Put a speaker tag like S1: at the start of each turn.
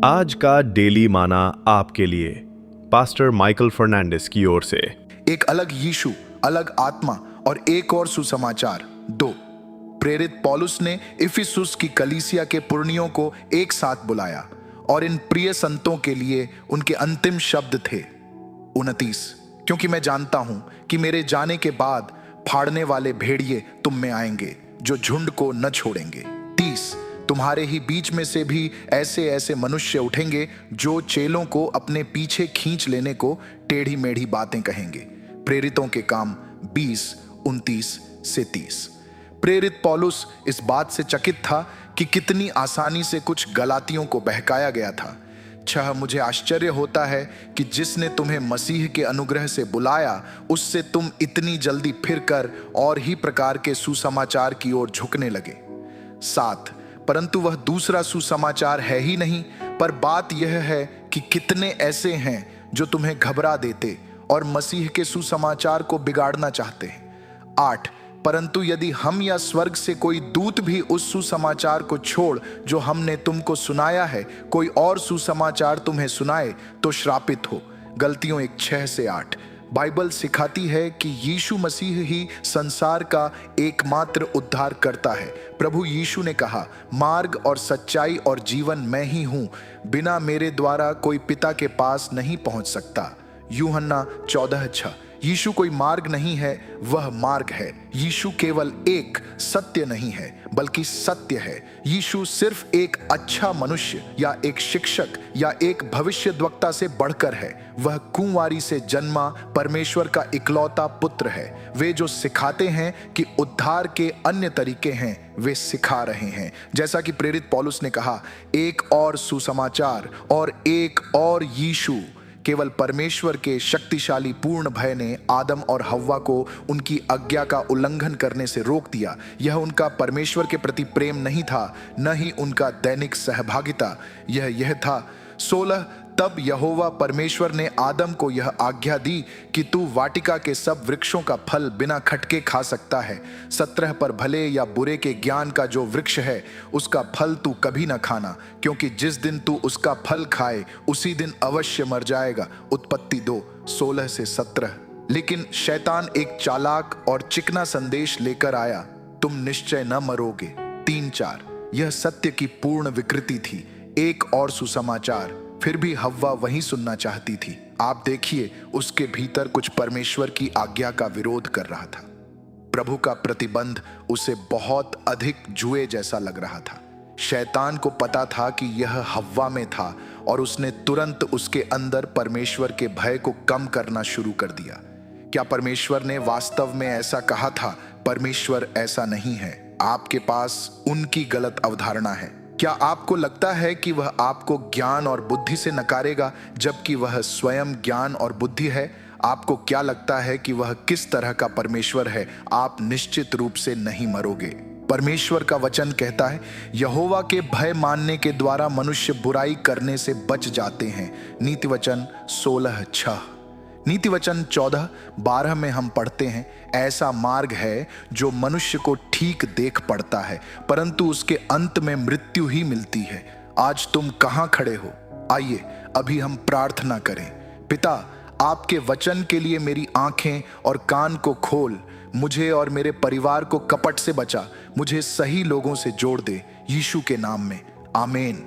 S1: आज का डेली माना आपके लिए पास्टर माइकल फर्नांडिस की ओर से।
S2: एक अलग यीशु, अलग आत्मा और एक और सुसमाचार। 2, प्रेरित पौलुस ने इफिसुस की कलीसिया के पुरनियों को एक साथ बुलाया और इन प्रिय संतों के लिए उनके अंतिम शब्द थे। 29, क्योंकि मैं जानता हूं कि मेरे जाने के बाद फाड़ने वाले भेड़िए तुम में आएंगे जो झुंड को न छोड़ेंगे। 30, तुम्हारे ही बीच में से भी ऐसे ऐसे मनुष्य उठेंगे जो चेलों को अपने पीछे खींच लेने को टेढ़ी मेढ़ी बातें कहेंगे। प्रेरितों के काम 20, 29 से 30। प्रेरित पौलुस इस बात से चकित था कि कितनी आसानी से कुछ गलातियों को बहकाया गया था। मुझे आश्चर्य होता है कि जिसने तुम्हें मसीह के अनुग्रह से बुलाया उससे तुम इतनी जल्दी फिरकर और ही प्रकार के सुसमाचार की ओर झुकने लगे। 7, परंतु वह दूसरा सुसमाचार है ही नहीं, पर बात यह है कि कितने ऐसे हैं जो तुम्हें घबरा देते और मसीह के सुसमाचार को बिगाड़ना चाहते हैं। 8, परंतु यदि हम या स्वर्ग से कोई दूत भी उस सुसमाचार को छोड़ जो हमने तुमको सुनाया है कोई और सुसमाचार तुम्हें सुनाए तो श्रापित हो। गलतियों 1:6 से 8। बाइबल सिखाती है कि यीशु मसीह ही संसार का एकमात्र उद्धार करता है। प्रभु यीशु ने कहा, मार्ग और सच्चाई और जीवन मैं ही हूं, बिना मेरे द्वारा कोई पिता के पास नहीं पहुंच सकता। यूहन्ना 14:6। यीशु कोई मार्ग नहीं है, वह मार्ग है। यीशु केवल एक सत्य नहीं है बल्कि सत्य है। यीशु सिर्फ एक अच्छा मनुष्य या एक शिक्षक या एक भविष्यद्वक्ता से बढ़कर है। वह कुंवारी से जन्मा परमेश्वर का इकलौता पुत्र है। वे जो सिखाते हैं कि उद्धार के अन्य तरीके हैं वे सिखा रहे हैं। जैसा कि प्रेरित पौलुस ने कहा, एक और सुसमाचार और एक और यीशु। केवल परमेश्वर के शक्तिशाली पूर्ण भय ने आदम और हव्वा को उनकी आज्ञा का उल्लंघन करने से रोक दिया। यह उनका परमेश्वर के प्रति प्रेम नहीं था, न ही उनका दैनिक सहभागिता। यह था। 16, तब यहोवा परमेश्वर ने आदम को यह आज्ञा दी कि तू वाटिका के सब वृक्षों का फल बिना खटके खा सकता है। 17, पर भले या बुरे के ज्ञान का जो वृक्ष है उसका फल तू कभी न खाना, क्योंकि जिस दिन तू उसका फल खाए उसी दिन अवश्य मर जाएगा। उत्पत्ति 2, 16 से 17। लेकिन शैतान एक चालाक और चिकना संदेश लेकर आया, तुम निश्चय न मरोगे। 3:4। यह सत्य की पूर्ण विकृति थी। एक और सुसमाचार। फिर भी हव्वा वही सुनना चाहती थी। आप देखिए, उसके भीतर कुछ परमेश्वर की आज्ञा का विरोध कर रहा था। प्रभु का प्रतिबंध उसे बहुत अधिक जुए जैसा लग रहा था। शैतान को पता था कि यह हव्वा में था और उसने तुरंत उसके अंदर परमेश्वर के भय को कम करना शुरू कर दिया। क्या परमेश्वर ने वास्तव में ऐसा कहा था? परमेश्वर ऐसा नहीं है। आपके पास उनकी गलत अवधारणा है। क्या आपको लगता है कि वह आपको ज्ञान और बुद्धि से नकारेगा जबकि वह स्वयं ज्ञान और बुद्धि है? आपको क्या लगता है कि वह किस तरह का परमेश्वर है? आप निश्चित रूप से नहीं मरोगे। परमेश्वर का वचन कहता है, यहोवा के भय मानने के द्वारा मनुष्य बुराई करने से बच जाते हैं। नीति वचन 16:6। नीति वचन 14:12 में हम पढ़ते हैं, ऐसा मार्ग है जो मनुष्य को ठीक देख पड़ता है परंतु उसके अंत में मृत्यु ही मिलती है। आज तुम कहां खड़े हो? आइए अभी हम प्रार्थना करें। पिता, आपके वचन के लिए मेरी आंखें और कान को खोल। मुझे और मेरे परिवार को कपट से बचा। मुझे सही लोगों से जोड़ दे। यीशु के नाम में, आमीन।